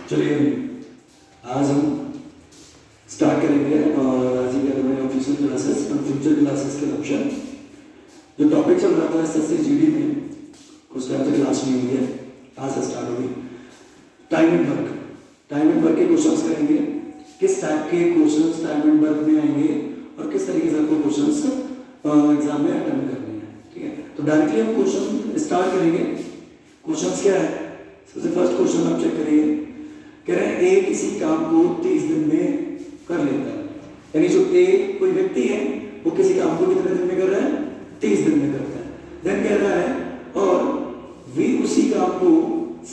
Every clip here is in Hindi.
चलिए आज हम स्टार्ट करेंगे और आज ही करेंगे ऑफिशियल क्लासेस और फ्यूचर क्लासेस के ऑप्शन। जो टॉपिक चल रहा था एसएससी जीडी में कुछ टाइम से क्लास नहीं हुई है, आज से स्टार्ट होगी। टाइम एंड वर्क के क्वेश्चंस करेंगे। किस टाइप के क्वेश्चंस टाइम एंड वर्क में आएंगे और किस तरीके से आपको क्वेश्चंस एग्जाम में अटेम्प्ट करने हैं। ठीक है, तो डायरेक्टली हम क्वेश्चन स्टार्ट करेंगे। क्वेश्चंस क्या है? सबसे फर्स्ट क्वेश्चन आप चेक करिए। कह रहे हैं ए किसी काम को 30 दिन में कर लेता है। यानी जो ए कोई व्यक्ति है वो किसी काम को कितने दिन में कर रहा है? 30 दिन में करता है। देन कह रहा है और वी उसी काम को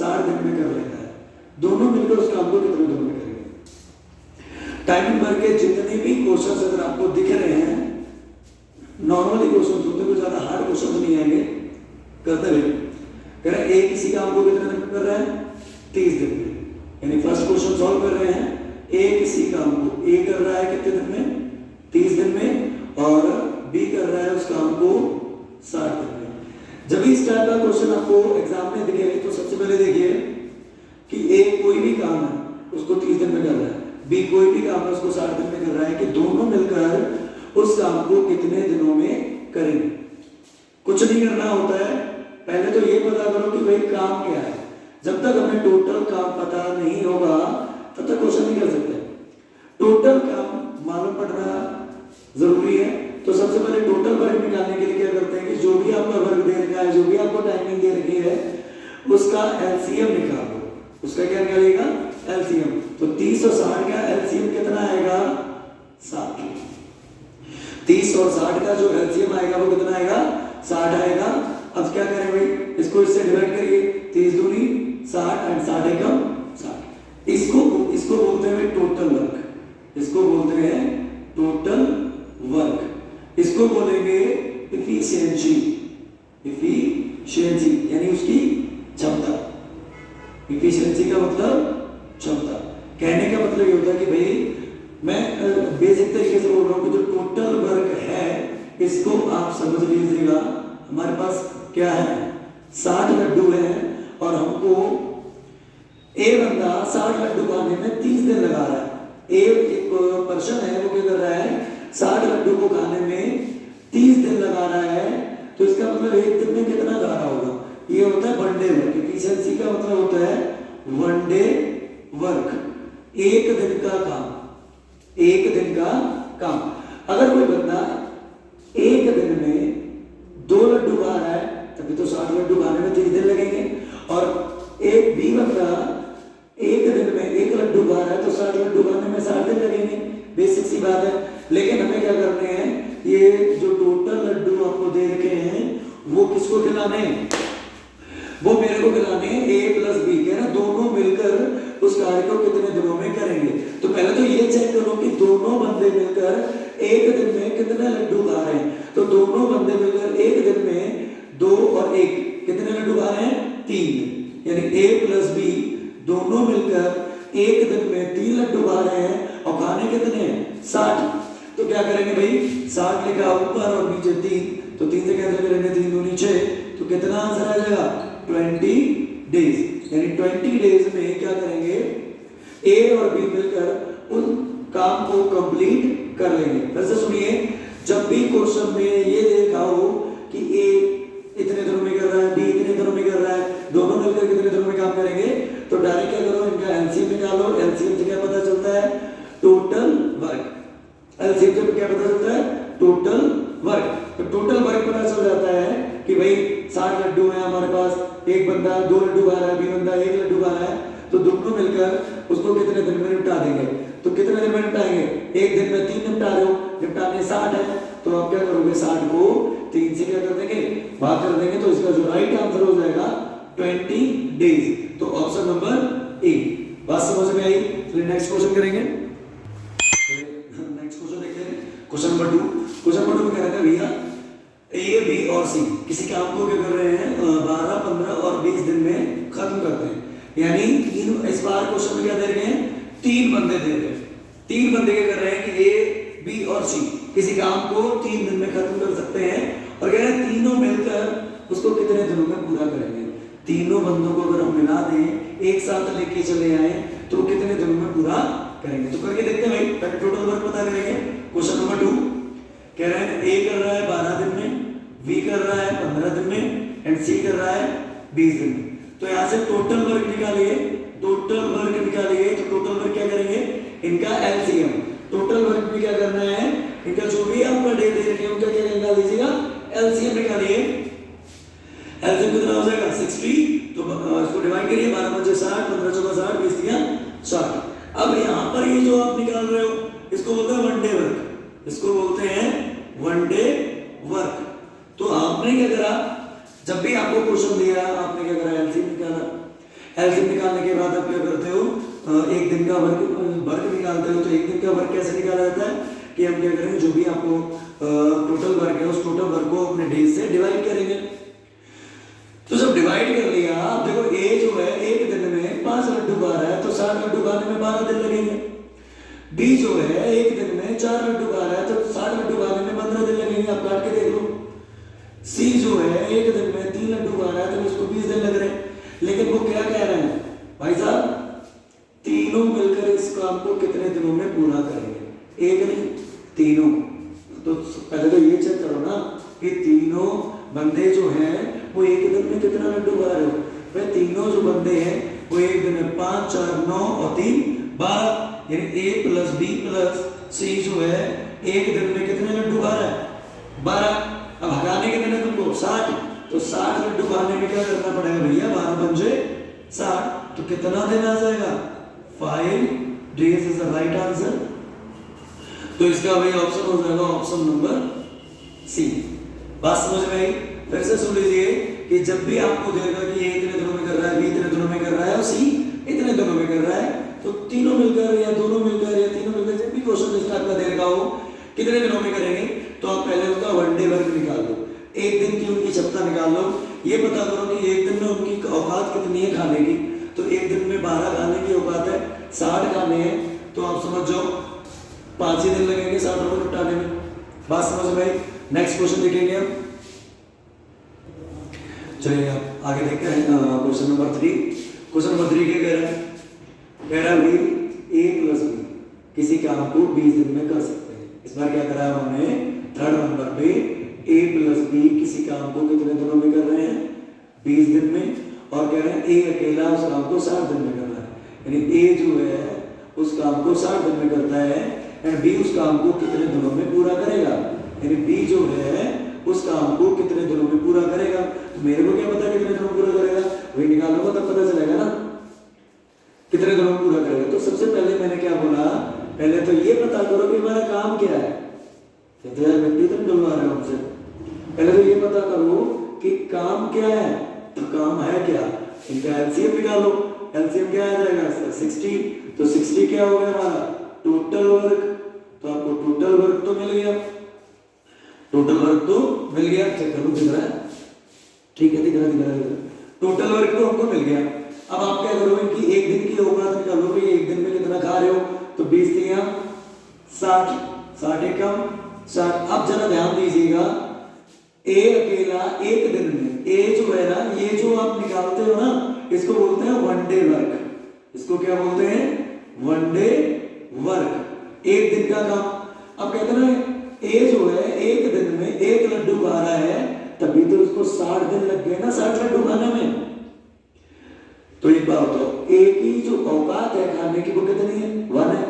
60 दिन में कर लेता है। दोनों मिलकर उस काम को कितने दिन में करेंगे? टाइम एंड वर्क के जितने भी क्वेश्चन अगर आपको दिख रहे हैं नॉर्मली क्वेश्चन होते, कोई ज्यादा हार्ड क्वेश्चन नहीं आएंगे, करते हुए कह रहे हैं ए किसी काम को कितने दिन में कर रहा है? 30 दिन में। यानी फर्स्ट क्वेश्चन सॉल्व कर रहे हैं। ए किसी काम को ए कर रहा है कितने दिन में? 30 दिन में, और बी कर रहा है उस काम को 60 दिन में। जब इस टाइप का क्वेश्चन आपको एग्जाम में दिखे तो सबसे पहले देखिए कि ए कोई भी काम है उसको 30 दिन में कर रहा है, बी कोई भी काम है उसको 60 दिन में कर रहा है, कि दोनों मिलकर उस काम को कितने दिनों में करेंगे। कुछ नहीं करना होता है, पहले तो ये पता करो कि भाई काम क्या है। जब तक हमें टोटल काम पता नहीं होगा तब तक क्वेश्चन नहीं कर सकते। टोटल काम मालूम पड़ना जरूरी है। तो सबसे पहले टोटल वर्क निकालने के लिए क्या करते हैं कि जो भी आपका वर्क दे रखा है, जो भी आपको टाइमिंग दे रखी है, उसका एलसीएम निकालो। उसका क्या निकालेगा? एलसीएम। तो 30 और 60 का एलसीएम कितना आएगा? 60। 30 और 60 का जो एलसीएम आएगा वो कितना आएगा? 60 आएगा। अब क्या करें भाई, इसको इससे डिवाइड करिए। 30 दूनी 60 एंड 60 एकम 60। इसको बोलते हैं टोटल वर्क। इसको बोलते हैं टोटल वर्क। इसको बोलेंगे इफिशिएंसी। इफिशिएंसी यानी उसकी क्षमता। इफिशिएंसी का मतलब क्षमता। कहने का मतलब ये होता है कि भाई मैं बेसिक तरीके से बोल रहा हूँ कि जो टोटल वर्क है इसको आप समझ लीजिएगा। हमारे पास क्या है? 60 लड्डू हैं और हमको ए बंदा 60 लड्डू खाने में 30 दिन लगा रहा है। एक पर्सन है वो क्या कर रहा है? 60 लड्डू को खाने में 30 दिन लगा रहा है। तो इसका मतलब एक दिन में कितना जा रहा होगा? ये होता है वन डे वर्क। एफिशिएंसी का मतलब होता है वन डे वर्क, एक दिन का काम। एक दिन का काम। अगर कोई बंदा एक दिन में 2 लड्डू खा रहा है तभी तो 60 लड्डू खाने में 30 दिन लगेंगे। और एक बी बंदा एक दिन में 1 लड्डू खा रहा है तो 60 लड्डू खाने में 60 दिन लगेंगे। बेसिक सी बात है। लेकिन हमें क्या करने हैं, ये जो टोटल लड्डू आपको दे रखे हैं वो किसको खिलाने हैं? वो मेरे को खिलाने हैं ए प्लस बी के ना, दोनों मिलकर उस कार्य को कितने दिनों में करेंगे। तो पहले तो ये चेक करो कि दोनों बंदे मिलकर एक दिन में कितने लड्डू खा रहे हैं। तो दोनों बंदे मिलकर एक दिन में 2 और 1 कितने लड्डू खा रहे हैं? 3। यानी ए प्लस बी दोनों मिलकर एक दिन में 3 लड्डू खा रहे हैं और खाने कितने हैं? 60। तो क्या करेंगे भाई, 60 लिखा ऊपर और नीचे 3, तो 3 से कैंसिल करेंगे, 3 दूनी 6। तो कितना आंसर आ जाएगा? 20 डेज। यानी 20 डेज में क्या करेंगे, ए और बी मिलकर उन काम को कंप्लीट कर लेंगे। वैसे सुनिए, जब भी क्वेश्चन में ये देखा हो कि ए इतने दिनों में कर रहा है, बी इतने दिनों में कर रहा है, दोनों मिलकर कितने दिनों में काम करेंगे, तो डायरेक्ट क्या करो, इनका एलसीएम निकालो। एलसीएम से क्या पता चलता है? Total work. एलसीएम से क्या पता चलता है? Total work. तो टोटल वर्क पता चल जाता है कि भाई 60 लड्डू हैं हमारे पास, एक बंदा 2 लड्डू खा रहा है, बी बंदा 1 लड्डू खा रहा है, तो दोनों मिलकर उसको कितने दिन में निपटा देंगे। तो कितने दिन में निपटाएंगे? एक दिन में 3 निपटा रहे हो, निपटाने 60 है, तो आप क्या करोगे, 60 को 3 से क्या कर देंगे, भाग कर देंगे। तो इसका जो राइट आंसर हो जाएगा 20 डेज। तो ऑप्शन नंबर ए। बात समझ में आई? चलिए नेक्स्ट क्वेश्चन करेंगे। नेक्स्ट क्वेश्चन देखते हैं। Question number 2। क्वेश्चन नंबर 2 में कह रहा है भैया ए, बी और सी किसी काम को क्या कर रहे हैं 12, 15 और 20 दिन में खत्म करते हैं। यानी इस बार क्वेश्चन में क्या दे रहे हैं? 3 बंदे दे रहे हैं। 3 बंदे क्या कर रहे हैं कि ए, बी और सी किसी काम को 3 दिन में खत्म कर सकते हैं और कह रहे हैं तीनों मिलकर उसको कितने दिनों में पूरा करेंगे। तीनों बंदों को अगर हम मिला दें एक साथ लेके चले आए तो वो कितने दिनों में पूरा करेंगे। तो करके देखते हैं भाई, पहले टोटल वर्क पता करेंगे। क्वेश्चन नंबर 2 कह रहे हैं ए कर रहा है 12 दिन में, बी कर रहा है 15 दिन में एंड सी कर रहा है 20 दिन में। तो यहाँ से टोटल वर्क निकालिए, टोटल वर्क निकालिए। तो टोटल वर्क क्या करेंगे, इनका एलसीएम। टोटल वर्क में क्या करना है, इनका जो भी आपका डे दे रखे हैं उनका क्या निकाल दीजिएगा, एलसीएम निकालिए। एलसीएम कितना हो जाएगा 60, तो इसको डिवाइड करिए, 12 5 60, 15 14 60, 20 3 60। अब यहाँ पर ये जो आप निकाल रहे हो इसको बोलते हैं वन डे वर्क, इसको बोलते हैं वन डे वर्क। तो आपने क्या करा, जब भी आपको क्वेश्चन दिया आपने क्या करा, एलसीएम निकाला। एलसीएम निकालने के बाद आप क्या करते हो, एक दिन का वर्क निकालते हो। तो एक दिन का वर्क कैसे निकाला जाता है कि हम क्या करेंगे, जो भी आपको टोटल वर्क है उस टोटल वर्क को अपने डेज से डिवाइड करेंगे। तो जब डिवाइड कर लिया, आप देखो ए जो है एक दिन में 5 लड्डू खा रहा है तो 60 लड्डू खाने में 12 दिन लगेंगे। बी जो है एक दिन में 4 लड्डू खा रहा है तो 60 लड्डू खाने में 15 दिन लगेंगे, आप काट के देख लो। सी जो है एक दिन में 3 लड्डू खा रहा है तो उसको 20 दिन लग रहे हैं। लेकिन वो क्या कह रहे हैं भाई साहब, तीनों मिलकर इस काम को कितने दिनों में पूरा करेंगे, एक नहीं तीनों। तो पहले तो ये चेक करो ना कि तीनों बंदे जो हैं वो एक दिन में कितना लड्डू खा रहे हो। भाई तीनों जो बंदे हैं वो एक दिन में 5 4 9 और 3 12, यानी ए प्लस बी प्लस सी जो है एक दिन में कितने लड्डू खा रहा है, 12। अब हटाने के दिन तुमको 60, तो 60 लड्डू खाने में क्या करना पड़ेगा भैया, 12 पंजे 60, तो कितना दिन आ जाएगा, 5 days is the right answer. तो इसका भाई ऑप्शन हो जाएगा ऑप्शन नंबर सी। बात समझ में आई? फिर से सुन लीजिए कि जब भी आपको देगा कि ये इतने दिनों में कर रहा है, बी इतने दिनों में कर रहा है और सी इतने दिनों में कर रहा है, तो तीनों मिलकर या दोनों मिलकर या तीनों मिलकर जब भी क्वेश्चन इस टाइप का दे रखा हो कितने दिनों में करेंगे, तो आप पहले उनका वन डे वर्क निकाल लो, एक दिन की उनकी क्षमता निकाल लो। ये पता करो कि एक दिन में उनकी औकात कितनी है खाने की। तो एक दिन में 12 खाने की औकात है, 60 खाने हैं, तो आप समझ जाओ 5 ही दिन लगेंगे 60 रुपये निपटाने में। बात समझ में आई? नेक्स्ट क्वेश्चन देखेंगे हम। चलिए आप आगे देखते हैं क्वेश्चन नंबर 3। क्वेश्चन नंबर 3 क्या कह रहा है, कह रहा है भाई ए प्लस बी किसी काम को 20 दिन में कर सकते हैं। इस बार क्या करा है हमने, थर्ड नंबर पे ए प्लस बी किसी काम को कितने दिनों में कर रहे हैं, 20 दिन में। और कह रहे हैं ए अकेला उस काम को 60 दिन में कर रहा है, यानी ए जो है उस काम को 60 दिन में करता है एंड बी उस काम को कितने दिनों में पूरा करेगा, यानी बी जो है उस काम को कितने दिनों में पूरा करेगा। तो मेरे को क्या पता कितने दिनों में पूरा करेगा, वही निकालूंगा तब पता चलेगा ना कितने दिनों में पूरा करेगा। तो सबसे पहले मैंने क्या बोला, पहले तो ये पता करो कि हमारा काम क्या है। तो यार मिट्टी तो डलवा रहे हो हमसे, पहले तो ये पता करो कि काम क्या है। तो काम है क्या, इनका एलसीएम निकालो। एलसीएम क्या आ जाएगा 60, तो 60 क्या हो गया हमारा टोटल वर्क। तो आपको टोटल वर्क तो मिल गया, टोटल वर्क तो मिल गया, चेक करो दिख रहा है, ठीक है दिख रहा है, टोटल वर्क तो हमको मिल गया। अब आप क्या करो, इनकी एक दिन की औकात निकालो कि एक दिन में कितना खा रहे हो। तो 20 3 60, 60 एकम 60। अब जरा ध्यान दीजिएगा, ए अकेला एक दिन में, ए जो है ना ये जो आप निकालते हो ना इसको बोलते हैं वन डे वर्क। इसको क्या बोलते हैं, वन डे वर्क, एक दिन का काम। अब कहते हैं ए जो है एक दिन में 1 लड्डू खा रहा है, तभी तो उसको 60 दिन लग गए ना 60 लड्डू खाने में। तो एक बात बताओ, ए की जो औकात है खाने की वो कितनी है, 1 है।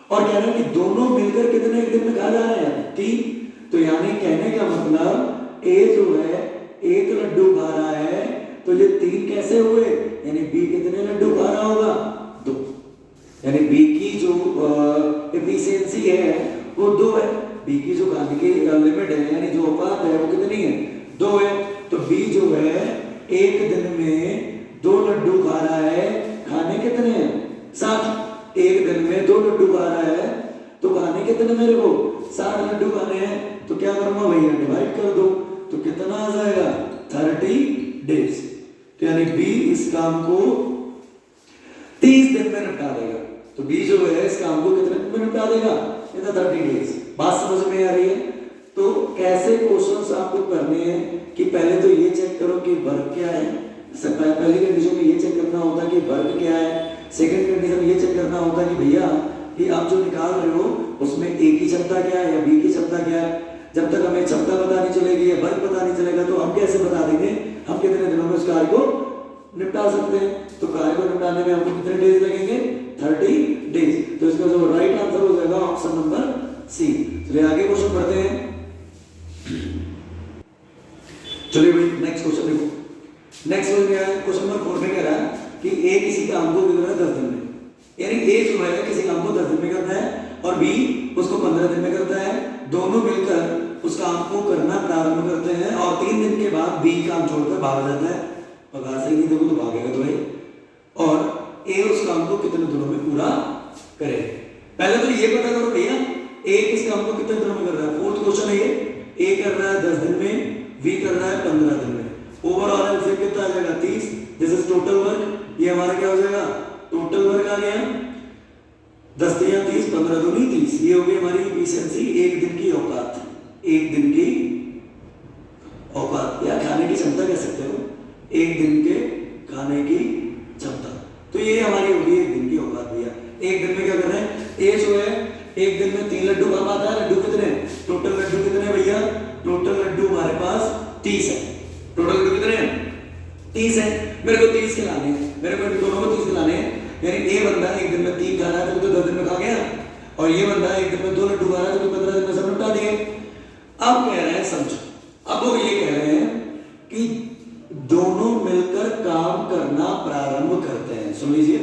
और कह रहे हैं कि दोनों मिलकर कितने एक दिन में खा जा रहे हैं, 3। तो यानी कहने का मतलब ए जो है 1 लड्डू खा रहा है, तो ये 3 कैसे हुए, यानी बी कितने लड्डू खा रहा होगा, 2। यानी बी की जो एफिशिएंसी है वो 2 है। बी की जो खाने की लिमिट है यानी जो औकात है वो कितनी है, 2 है। तो बी जो है एक दिन में 2 लड्डू खा रहा है, खाने कितने हैं 60। एक दिन में 2 लड्डू खा रहा है तो खाने कितने मेरे को 60 लड्डू खाने हैं। तो क्या करूंगा भैया, डिवाइड कर दो, तो कितना आ जाएगा 30 डेज। तो यानी बी इस काम को 30 दिन में निपटा देगा। तो बी जो है इस काम को कितने दिन में निपटा देगा, 30 डेज। बात समझ में आ रही है? तो कैसे क्वेश्चंस आपको करने हैं कि पहले तो ये चेक करो कि वर्क क्या है, पहली कंडीशन में ये चेक करना होता है कि वर्ग क्या है, सेकंड कंडीशन में ये चेक करना होता है कि भैया कि आप जो निकाल रहे हो उसमें ए की क्षमता क्या है या बी की क्षमता क्या है। जब तक हमें क्षमता पता नहीं चलेगी या वर्ग पता नहीं चलेगा तो हम कैसे बता देंगे हम कितने दिनों में उस कार्य को निपटा सकते हैं। तो कार्य को निपटाने में हमको कितने डेज लगेंगे, 30 डेज। तो इसका जो राइट आंसर हो जाएगा ऑप्शन नंबर सी। चलिए आगे क्वेश्चन पढ़ते हैं। चलिए भाई नेक्स्ट क्वेश्चन देखो। नेक्स्ट क्वेश्चन क्या है, क्वेश्चन नंबर 4 में कह रहा है कि ए किसी काम को कितना 10 दिन में, यानी ए जो है किसी काम को 10 दिन में करता है और बी उसको 15 दिन में करता है। दोनों मिलकर उस काम को करना प्रारंभ करते हैं और 3 दिन के बाद बी काम छोड़कर भाग जाता है। पगार से नहीं देखो तो भागेगा तो भाई। और ए उस काम को कितने दिनों में पूरा करे। पहले तो ये पता करो भैया ए किस काम को कितने दिनों में कर रहा है। फोर्थ क्वेश्चन है ये, ए कर रहा है 10 दिन में, बी कर रहा है 15 दिन में। ओवरऑल एलसीएम कितना आ जाएगा 30। This is total work. ये हमारा क्या हो जाएगा टोटल वर्क आ गया। 10 या 30, 15 दूनी 30। ये हो गई हमारी एफिशिएंसी, एक दिन की औकात, एक दिन की औकात या खाने की क्षमता कह सकते हो, एक दिन के खाने की क्षमता। तो ये हमारी होगी एक दिन की औकात भैया। एक दिन में क्या कर रहे हैं, ए जो है एक दिन में 3 लड्डू खा पाता है। लड्डू कितने, टोटल लड्डू कितने भैया, टोटल लड्डू हमारे पास 30 है। टोटल लड्डू कितने हैं 30 है। मेरे को 30 खिलाने हैं, मेरे को दोनों को 30 खिलाने हैं। यानी ए बंदा एक दिन में 3 खा रहा है तो 10 दिन में खा गया, और ये बंदा एक दिन में 2 लड्डू खा रहा है तो 15 दिन में सब निपटा दिए। अब कह रहे हैं समझो, अब वो ये कह रहे हैं कि दोनों मिलकर काम करना प्रारंभ करते हैं। सुन लीजिए,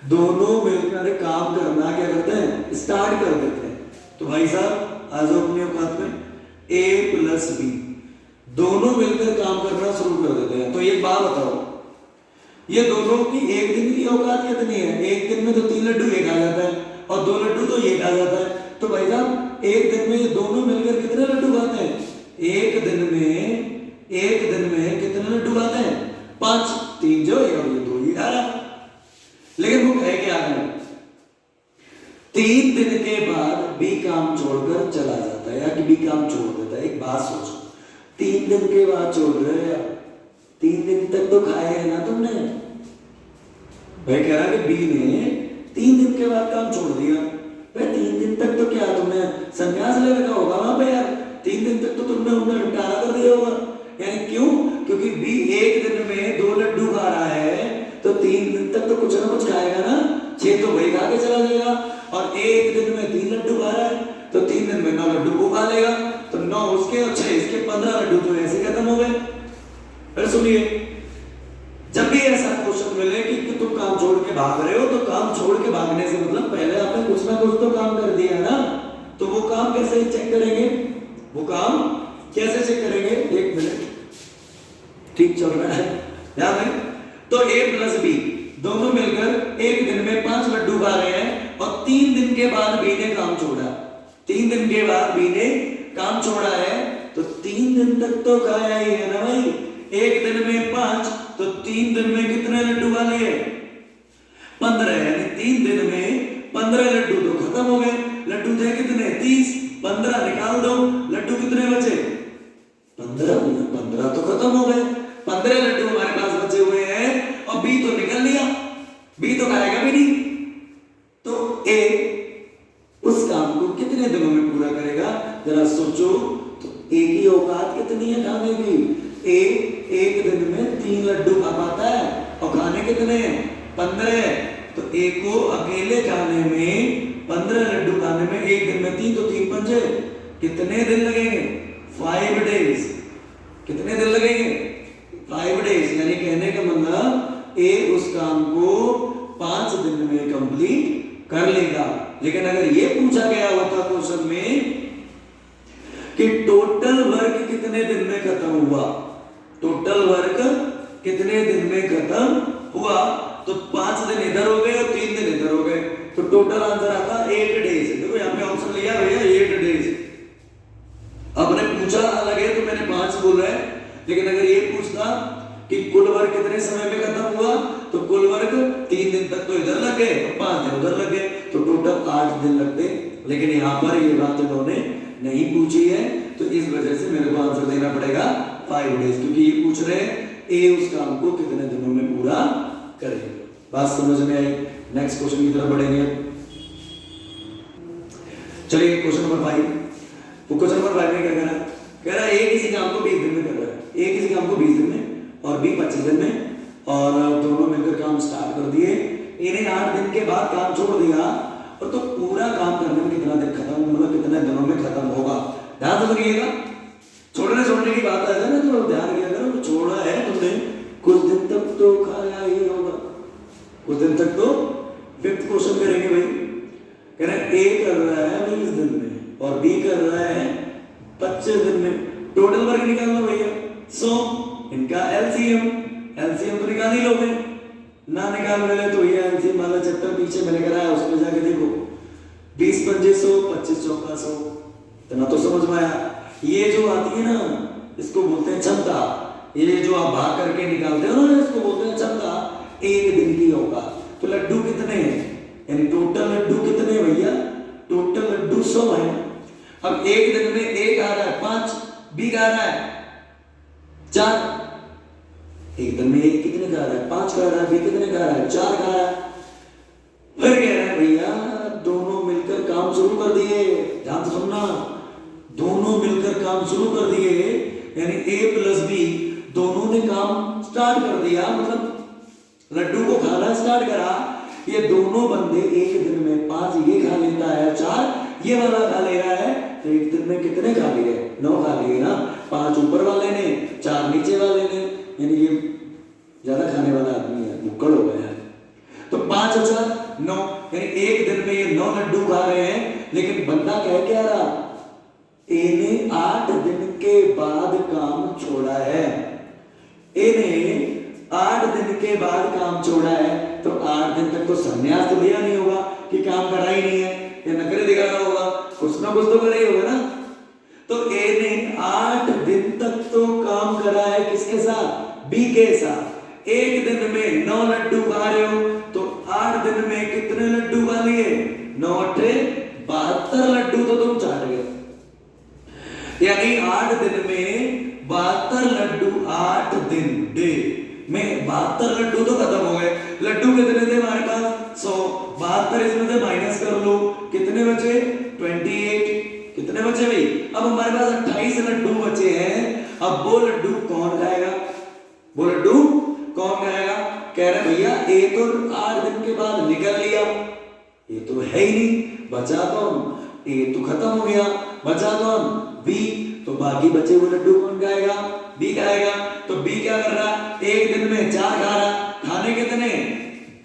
दोनों मिलकर काम करना क्या करते हैं, स्टार्ट कर देते हैं। तो भाई साहब आ जाओ अपनी औकात में, ए प्लस बी दोनों मिलकर काम करना शुरू कर देते हैं। तो एक बात बताओ, ये दोनों की एक दिन की औकात कितनी है। एक दिन में तो 3 लड्डू ये खा जाता है और 2 लड्डू तो ये खा जाता है। तो भाई साहब एक दिन में ये दोनों मिलकर कितने लड्डू खाते हैं, एक दिन में कितने लड्डू खाते हैं 5। 3 जो है और ये 2 ही खा रहा। लेकिन वो कह क्या है, 3 दिन के बाद बी काम छोड़कर चला जाता है या कि बी काम छोड़ देता है। एक बात सोचो, 3 दिन के बाद छोड़ रहे हैं, 3 दिन तक तो खाए है ना तुमने। भाई कह रहा कि बी ने 3 दिन के बाद काम छोड़ दिया। भाई 3 दिन तक तो क्या तुमने संन्यास ले रखा होगा वहां पे यार। 3 दिन तक तो तुमने उन्हें निपटारा कर दिया होगा। यानी क्यों, क्योंकि बी एक दिन में 2 लड्डू खा रहा है तो 3 दिन तक तो कुछ ना कुछ खाएगा ना। 6 तो वही खा के चला जाएगा, और एक दिन में 3 लड्डू खा रहा है तो 3 दिन में 9 लड्डू वो खा लेगा। तो 9 उसके और 6 इसके 15 लड्डू तो ऐसे खत्म हो गए। फिर सुनिए, जब भी ऐसा क्वेश्चन मिले कि तुम काम छोड़ के भाग रहे हो, तो काम छोड़ के भागने से मतलब पहले आपने कुछ ना कुछ तो काम कर दिया है ना। तो वो काम कैसे चेक करेंगे, वो काम कैसे चेक करेंगे, एक मिनट ठीक चल रहा है ध्यान है। तो ए प्लस बी दोनों मिलकर एक दिन में 5 लड्डू खा रहे हैं और 3 दिन के बाद बी ने काम छोड़ा। 3 दिन के बाद बी ने काम छोड़ा है तो 3 दिन तक तो खाया ही है ना भाई। एक दिन में 5 तो 3 दिन में कितने लड्डू खा लिए 15। यानी 3 दिन में 15 लड्डू तो खत्म हो गए। लड्डू थे कितने 30, 15 निकाल दो, लड्डू कितने बचे 15 तो खत्म हो गए। 15 लड्डू हमारे पास बचे हुए हैं और बी तो निकल लिया, बी तो खाएगा भी नहीं। तो ए उस काम को कितने दिनों में पूरा करेगा जरा सोचो। तो ए की औकात कितनी है खाने की, ए एक दिन में 3 लड्डू खा पाता है और खाने कितने 15। तो ए को अकेले खाने में 15 लड्डू खाने में एक दिन में 3 तो 3 पंजे कितने दिन लगेंगे 5 डेज। कितने दिन लगेंगे 5 डेज। यानी कहने का मतलब ए उस काम को 5 दिन में कंप्लीट कर लेगा। लेकिन अगर ये पूछा गया होता क्वेश्चन में कि टोटल वर्क कितने दिन में खत्म हुआ, टोटल वर्क कितने दिन में खत्म हुआ, तो 5 दिन इधर हो गए और 3 दिन इधर हो गए, तो टोटल आंसर आता 8 डेज। देखो यहां पे ऑप्शन लिया भैया 8 डेज। अब ने पूछा अलग है तो मैंने 5 बोल रहा है, लेकिन अगर ये पूछता कि कुल वर्क कितने समय में खत्म हुआ तो कुल वर्क 3 दिन तक तो इधर लग गए और 5 दिन उधर लग गए, तो टोटल 8 दिन लगते। लेकिन यहां पर ये बात इन्होंने नहीं पूछी है, तो इस वजह से मेरे को आंसर देना पड़ेगा 5 डेज, क्योंकि ये पूछ रहे हैं ए उस काम को कितने दिनों में पूरा करेगा। बात समझ में आई? नेक्स्ट क्वेश्चन की तरफ बढ़ेंगे। चलिए क्वेश्चन नंबर 5। तो क्वेश्चन नंबर 5 में क्या कह रहा है ए किसी काम को 20 दिन में कर रहा है, ए किसी काम को 20 दिन में और बी 25 दिन में, और दोनों मिलकर काम स्टार्ट कर दिए। इन्हें 8 दिन के बाद काम छोड़ दिया, और तो पूरा काम करने में कितना दिन खत्म, मतलब कितने दिनों में खत्म होगा। ध्यान से सुनिएगा, छोड़ने की बात आ जाए ना तो ध्यान दिया करो। छोड़ा है तुमने, कुछ दिन तक तो खाया ही होगा, कुछ दिन तक तो। 5th क्वेश्चन करेंगे भाई। कह रहे हैं ए कर रहा है 20 दिन में और बी कर रहा है 25 दिन में। टोटल वर्क निकालना भैया। सो इनका एलसीएम तो निकाल ही लोगे, ना निकाल मिले तो ये एलसीएम वाला चैप्टर पीछे मैंने कराया, उसमें जाके देखो। 20 पंजे 100, 25 चौका 100, इतना तो समझ में आया। ये जो आती है ना, इसको बोलते हैं क्षमता। ये जो आप भाग करके निकालते हो ना, इसको बोलते हैं क्षमता। 1 दिन की होगा। तो लड्डू कितने हैं, यानी टोटल लड्डू कितने हैं भैया? टोटल लड्डू 100 है। अब 1 दिन में ए खा रहा है 5, बी खा रहा है 4। 1 दिन में ए कितने खा रहा है? 5 खा रहा है, बी कितने खा रहा है? 4 खा रहा है। फिर कह रहा है भैया दोनों मिलकर काम शुरू कर दिए। ध्यान से सुनना, दोनों मिलकर काम शुरू कर दिए, यानी ए प्लस बी दोनों ने काम स्टार्ट कर दिया, मतलब लड्डू को खाना स्टार्ट करा। ये दोनों बंदे 1 दिन में 5 ये खा लेता है, 4 ये वाला खा ले रहा है, तो 1 दिन में कितने खा लिए? 9 खा लिए ना। 5 ऊपर वाले ने, 4 नीचे वाले ने, यानी ये ज्यादा खाने वाला आदमी है, मुक्कड़ हो गया है। तो 5 और 4 9, यानी 1 दिन में ये 9 लड्डू खा रहे हैं। लेकिन बंदा कह क्या रहा? ए ने 8 दिन के बाद काम छोड़ा है। ए ने 8 दिन के बाद काम छोड़ा है, तो 8 दिन तक तो संन्यास तो लिया नहीं होगा कि काम करा ही नहीं है, ये नखरे दिखाना होगा, कुछ ना कुछ तो करा ही होगा ना। तो ए ने 8 दिन तक तो काम करा है, किसके साथ? बी के साथ। 1 दिन में 9 लड्डू खा रहे हो, तो 8 दिन में कितने लड्डू खा लिए? 9 8 72 लड्डू तो तुम चाट गए। यानी 8 दिन में 72 लड्डू, 8 दिन डे में 72 लड्डू तो खत्म हो गए। लड्डू कितने थे हमारे पास? 100। 72 इसमें से माइनस कर लो, कितने बचे? 28। कितने बचे भाई? अब हमारे पास 28 लड्डू बचे हैं। अब वो लड्डू कौन खाएगा? वो लड्डू कौन खाएगा? कह रहे भैया ए तो 8 दिन के बाद निकल लिया, ये तो है ही नहीं, बचा कौन? ए तो खत्म हो गया, बचा कौन? बी। तो बाकी बचे वो लड्डू कौन खाएगा? बी खाएगा। तो बी क्या कर रहा? 1 दिन में 4 खा रहा। खाने कितने?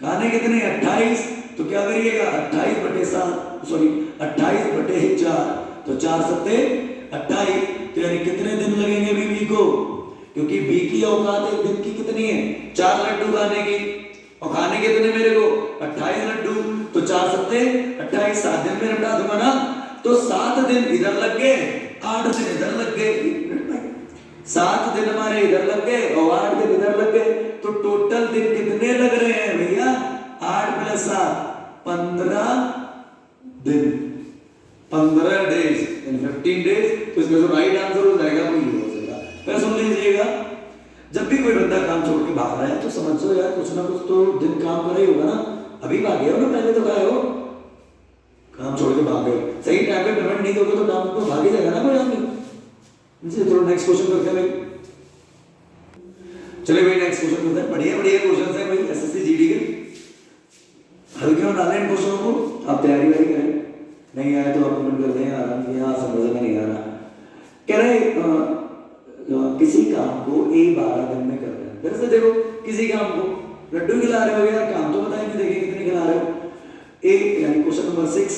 28। तो क्या करिएगा? 28/7, सॉरी 28/4, तो 4 सत्ते 28। तो यानी कितने दिन लगेंगे बी को? क्योंकि बी की औकात 1 दिन की कितनी है? 4 लड्डू खाने की, और खाने कितने मेरे को? 28 लड्डू। तो 4 सत्ते 28, 7 दिन में निपटा दूंगा ना। तो 7 दिन इधर लग गए, 8 दिन इधर लग गए। 7 दिन हमारे इधर लग गए और 8 दिन इधर लग गए। तो टोटल दिन कितने लग रहे हैं भैया? 8 + 7 15 दिन, 15 डेज, 15 डेज। तो इसमें जो राइट आंसर हो जाएगा वो ये हो जाएगा। फिर सुन लीजिएगा, जब भी कोई बंदा काम छोड़ के भाग रहा है तो समझो यार कुछ ना कुछ तो दिन काम कर ही होगा ना। अभी भागे हो ना, पहले तो गए हो, काम छोड़ के भाग गए, सही टाइम पे पेमेंट नहीं दोगे तो काम तो भाग ही जाएगा ना कोई आदमी। चलो नेक्स्ट क्वेश्चन करते हैं भाई। चलिए भाई नेक्स्ट क्वेश्चन करते हैं। बढ़िया क्वेश्चन है भाई एसएससी जीडी के, हल्के और डालें इन क्वेश्चनों को। आप तैयारी वही करें, नहीं आए तो आप कमेंट कर दें आराम से, यहाँ समझ में नहीं आ रहा। कह रहे किसी काम को ए 12 दिन में कर रहे हैं। फिर से देखो, किसी काम को लड्डू खिला रहे हो यार, काम तो बताएं, देखिए कितने खिला रहे हो। ए यानी क्वेश्चन नंबर 6,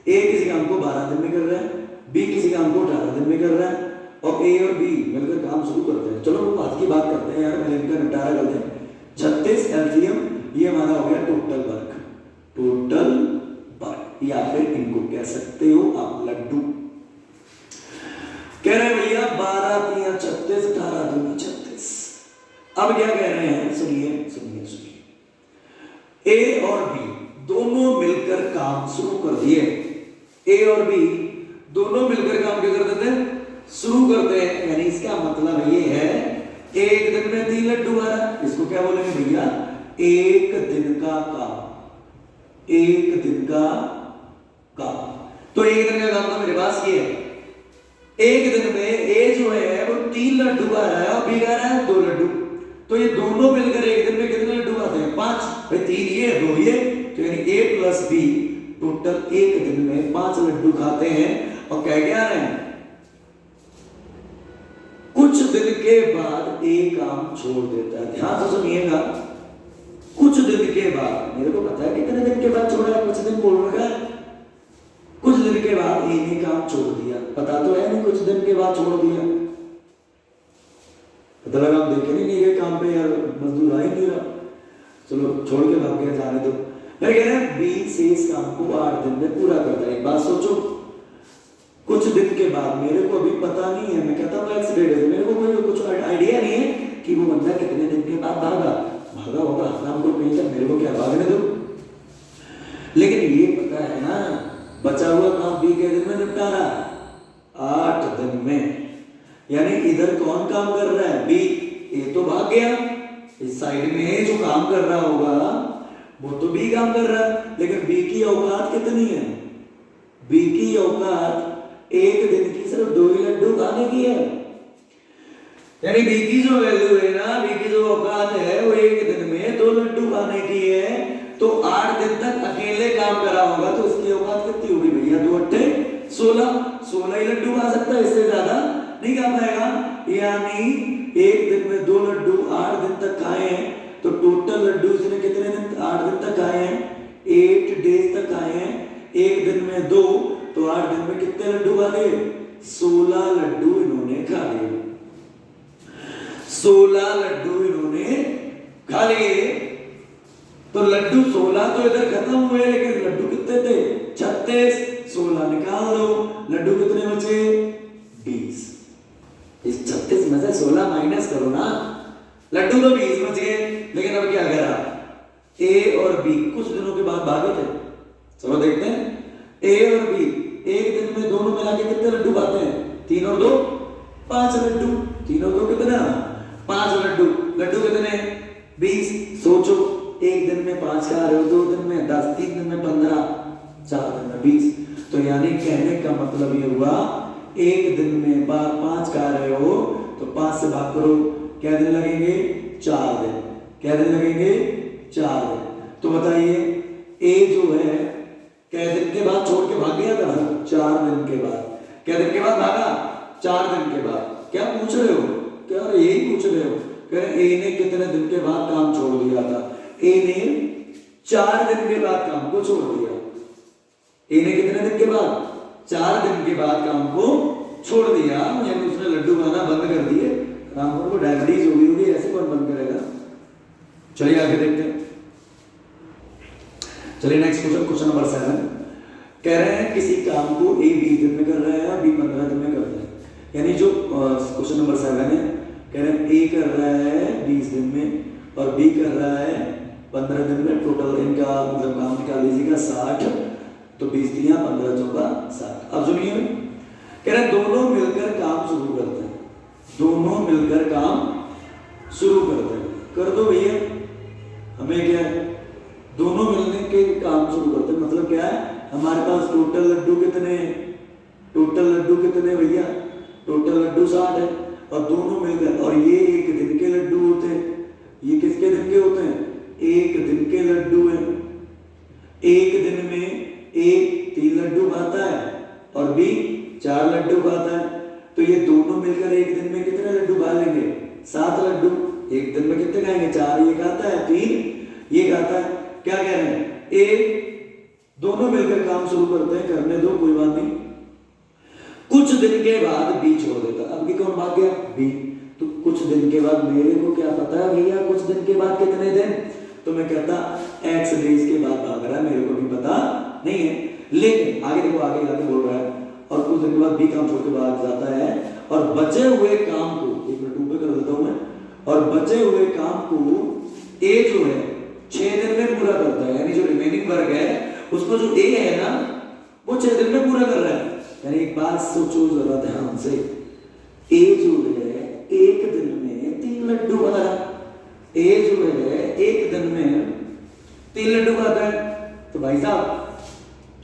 ए किसी काम को 12 दिन में कर रहा है, बी किसी काम को 18 दिन में कर रहा है, और ए और बी मिलकर काम शुरू करते हैं। चलो वो बात की बात करते हैं यार, पहले इनका निपटारा करते हैं। 36 एलसीएम, ये हमारा हो गया टोटल वर्क, या फिर इनको कह सकते हो आप लड्डू। कह रहे भैया 12 × 3 = 36, 18 × 2 = 36। अब क्या कह रहे हैं? सुनिए। ए और बी दोनों मिलकर काम शुरू कर दिए। ए और बी दोनों मिलकर काम क्या करते थे? शुरू करते हैं। यानी इसका मतलब ये है एक दिन में 3 लड्डू आ रहा, इसको क्या बोलेंगे भैया, एक दिन का काम, एक दिन का काम। तो एक दिन का काम तो मेरे पास ये है, एक दिन में ए जो है वो 3 लड्डू आ रहा है और बी आ रहा है 2 लड्डू। तो ये दोनों मिलकर एक दिन में कितने लड्डू आते हैं, 5। भाई 3 ये 2 ये, तो यानी ए प्लस बी टोटल एक दिन में 5 लड्डू खाते हैं। और कह क्या रहे हैं, कुछ दिन के बाद ए काम छोड़ देता है। ध्यान से सुनिएगा, कुछ दिन के बाद, मेरे को पता है कितने दिन के बाद छोड़ा है, कुछ दिन बोल रखा है, कुछ दिन के बाद ए ने काम छोड़ दिया, पता तो है नहीं, कुछ दिन के बाद छोड़ दिया, पता लगा हम देखे नहीं गए काम पे, यार मजदूर आ ही नहीं रहा, चलो छोड़ के भाग गया, जाने दो। मैं कह रहा है बी से इस काम को 8 दिन में पूरा करता है। एक बात सोचो, कुछ दिन के बाद, मेरे को अभी पता नहीं है, मैं कहता हूँ एक्सीडेंट है, मेरे को कोई कुछ आइडिया नहीं है कि वो बंदा कितने दिन के बाद भागा होगा, हराम को कहीं तक, मेरे को क्या भागने दो। लेकिन ये पता है ना, बचा हुआ काम बी के दिन में निपटा रहा 8 दिन में। यानी इधर कौन काम कर रहा है, बी, ए तो भाग गया, इस साइड में जो काम कर रहा होगा वो तो बी काम कर रहा है, लेकिन बी की औकात कितनी है, बी की औकात एक दिन की सिर्फ 2 ही लड्डू खाने की है। यानी बी की जो वैल्यू है ना, बी की जो औकात है वो एक दिन में 2 लड्डू खाने की है। तो 8 दिन तक अकेले काम करा होगा तो उसकी औकात कितनी होगी भैया, 2 अट्ठे 16 ही लड्डू खा सकता है, इससे ज्यादा नहीं खा पाएगा। यानी एक दिन में 2 लड्डू 8 दिन तक खाए हैं, तो टोटल लड्डू इसने कितने दिन, 8 दिन तक खाए हैं, 8 डेज तक खाए हैं, एक दिन में 2, तो 8 दिन में कितने लड्डू खा लिए, 16 लड्डू इन्होंने खा लिए, 16 लड्डू इन्होंने खा लिए। तो लड्डू 16 तो इधर खत्म हुए, लेकिन लड्डू कितने थे, 36, 16 निकाल दो, लड्डू कितने बचे, 20। इस 36 में से 16 माइनस करो ना, लड्डू तो 20 बच गए। लेकिन अब क्या करा, ए और बी कुछ दिनों के बाद भागे थे, चलो देखते हैं, ए और बी एक दिन में दोनों मिला के कितने लड्डू खाते हैं, 3 और 2 5 लड्डू, 3 और 2 कितना, 5 लड्डू, लड्डू कितने 20। सोचो, एक दिन में 5 खा रहे हो, 2 दिन में 10, 3 दिन में 15, 4 दिन में 20। तो यानी कहने का मतलब ये हुआ, एक दिन में 5 खा रहे हो तो 5 से भाग करो, क्या दिन लगेंगे, 4 दिन, क्या दिन लगेंगे, 4 दिन। तो बताइए ए जो है कै दिन के बाद छोड़ के भाग गया था, 4 दिन के बाद, क्या दिन के बाद भागा, 4 दिन के बाद। क्या पूछ रहे हो, क्या यही पूछ रहे हो, कह रहे ए ने कितने दिन के बाद काम छोड़ दिया था, ए ने 4 दिन के बाद काम को छोड़ दिया, ए ने कितने दिन के बाद, 4 दिन के बाद काम को छोड़ दिया, यानी उसने लड्डू खाना बंद कर दिए, राम को डायबिटीज हो गई होगी, ऐसे कौन बंद करेगा। चलिए आगे देखते हैं, चलिए नेक्स्ट क्वेश्चन, क्वेश्चन नंबर 7 कह रहे हैं किसी काम को ए 20 दिन में कर रहा है, बी 15 दिन में कर रहा है। यानी जो क्वेश्चन नंबर 7 है, कह रहे हैं ए कर रहा है 20 दिन में और बी कर रहा है 15 दिन में, टोटल इनका मतलब काम निकाल लीजिएगा 60, तो 20 3 15 चौका 60। अब सुनिए, कह रहे हैं दोनों मिलकर काम शुरू करते हैं, दोनों मिलकर काम शुरू करते हैं, कर दो भैया, हमें क्या है, दोनों मिलने के काम शुरू करते हैं, मतलब क्या है, हमारे पास टोटल लड्डू कितने हैं, टोटल लड्डू कितने भैया, टोटल लड्डू 60 है, और दोनों मिलकर, और ये एक दिन के लड्डू होते हैं, ये किसके दिन के होते हैं, एक दिन के लड्डू हैं, एक दिन में एक 3 लड्डू खाता है और बी 4 लड्डू खाता है, तो ये दोनों मिलकर एक दिन में कितने लड्डू खा लेंगे, 7 लड्डू। एक दिन में कितने खाएंगे, 4 ये खाता है, 3 ये खाता है। क्या कह रहे हैं, ए दोनों मिलकर काम शुरू करते हैं, करने दो कोई बात नहीं, कुछ दिन के बाद बी छोड़ देता। अब की कौन भाग गया, बी, तो कुछ दिन के बाद, मेरे को क्या पता है भैया कुछ दिन के बाद कितने दिन, तो मैं कहता एक्स डेज के बाद भाग रहा है, मेरे को भी पता नहीं है। लेकिन आगे देखो, आगे बोल रहा है, और कुछ दिन के बाद बी काम छोड़ के भाग जाता है, और बचे हुए काम को, एक मिनट ऊपर कर देता हूं मैं, और बचे हुए काम को ए जो है 6 दिन में पूरा करता है, यानी जो रिमेनिंग वर्क है उसको जो ए है ना वो 6 दिन में पूरा कर रहा है। यानी एक बात सोचो जरा ध्यान से, ए जो है एक दिन में 3 लड्डू बनाया। ए जो है एक दिन में 3 लड्डू खाता है, तो भाई साहब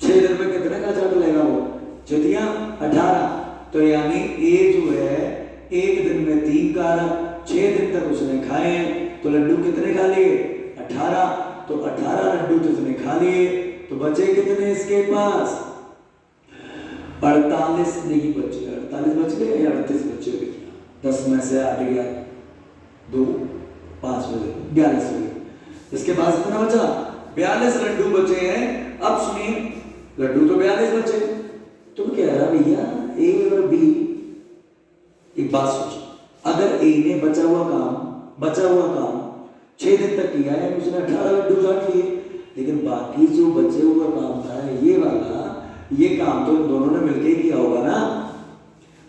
6 दिन में कितने का चाट लेगा वो? चौथिया 18। तो यानी ए जो है एक दिन में 3 का रहा, 6 दिन तक उसने खाए हैं, तो लड्डू कितने खा लिए? 18। तो 18 लड्डू तो उसने खा लिए, तो बचे कितने इसके पास? 48 नहीं बचे, 48 बच गए या 38 बचे? 10 में से 8 गया, 2 5 बचे, 42 हो गए। इसके पास कितना बचा? 42 लड्डू बचे हैं। अब सुनिए, लड्डू तो 42 बचे, तुम कह रहा भैया ए और बी, एक बात सोचो, अगर ए ने बचा हुआ काम 6 दिन तक किया है, उसने 18 लड्डू चाट लिए, लेकिन बाकी जो बचे हुआ काम था ये वाला, ये काम तो इन दोनों ने मिलकर ही किया होगा ना।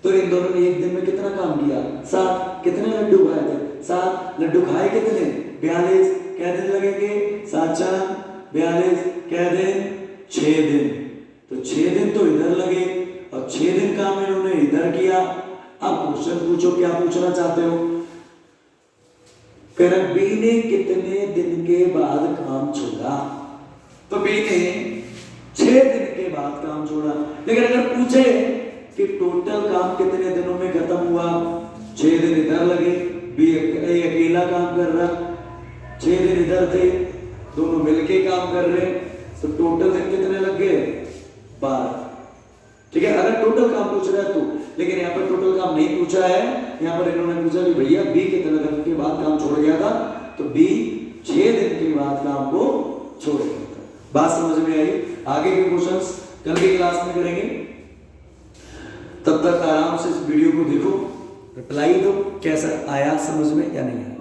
तो इन दोनों ने एक दिन में कितना काम किया? 7। कितने लड्डू खाए थे? 7। लड्डू खाए कितने? 42। क्या दिन लगेंगे? 7 4 42, क्या दिन? 6 दिन। तो 6 दिन तो इधर लगे और 6 दिन काम इन्होंने इधर किया। अब क्वेश्चन पूछो, क्या पूछना चाहते हो? बी ने कितने दिन के बाद काम छोड़ा? तो बी ने 6 दिन के बाद काम छोड़ा। लेकिन अगर पूछे कि टोटल काम कितने दिनों में खत्म हुआ, 6 दिन इधर लगे, बी अकेला काम कर रहा, 6 दिन इधर थे, दोनों मिलके काम कर रहे, तो टोटल दिन कितने लग गए? 12। ठीक है, अगर टोटल काम पूछ रहा है तो। लेकिन यहाँ पर टोटल काम नहीं पूछा है, यहाँ पर इन्होंने पूछा कि भैया बी कितने दिन के बाद काम छोड़ गया था, तो बी 6 दिन के बाद काम को छोड़ गया था। बात समझ में आई? आगे के क्वेश्चंस कल की क्लास में करेंगे, तब तक आराम से इस वीडियो को देखो, रिप्लाई दो कैसा आया समझ में या नहीं आया।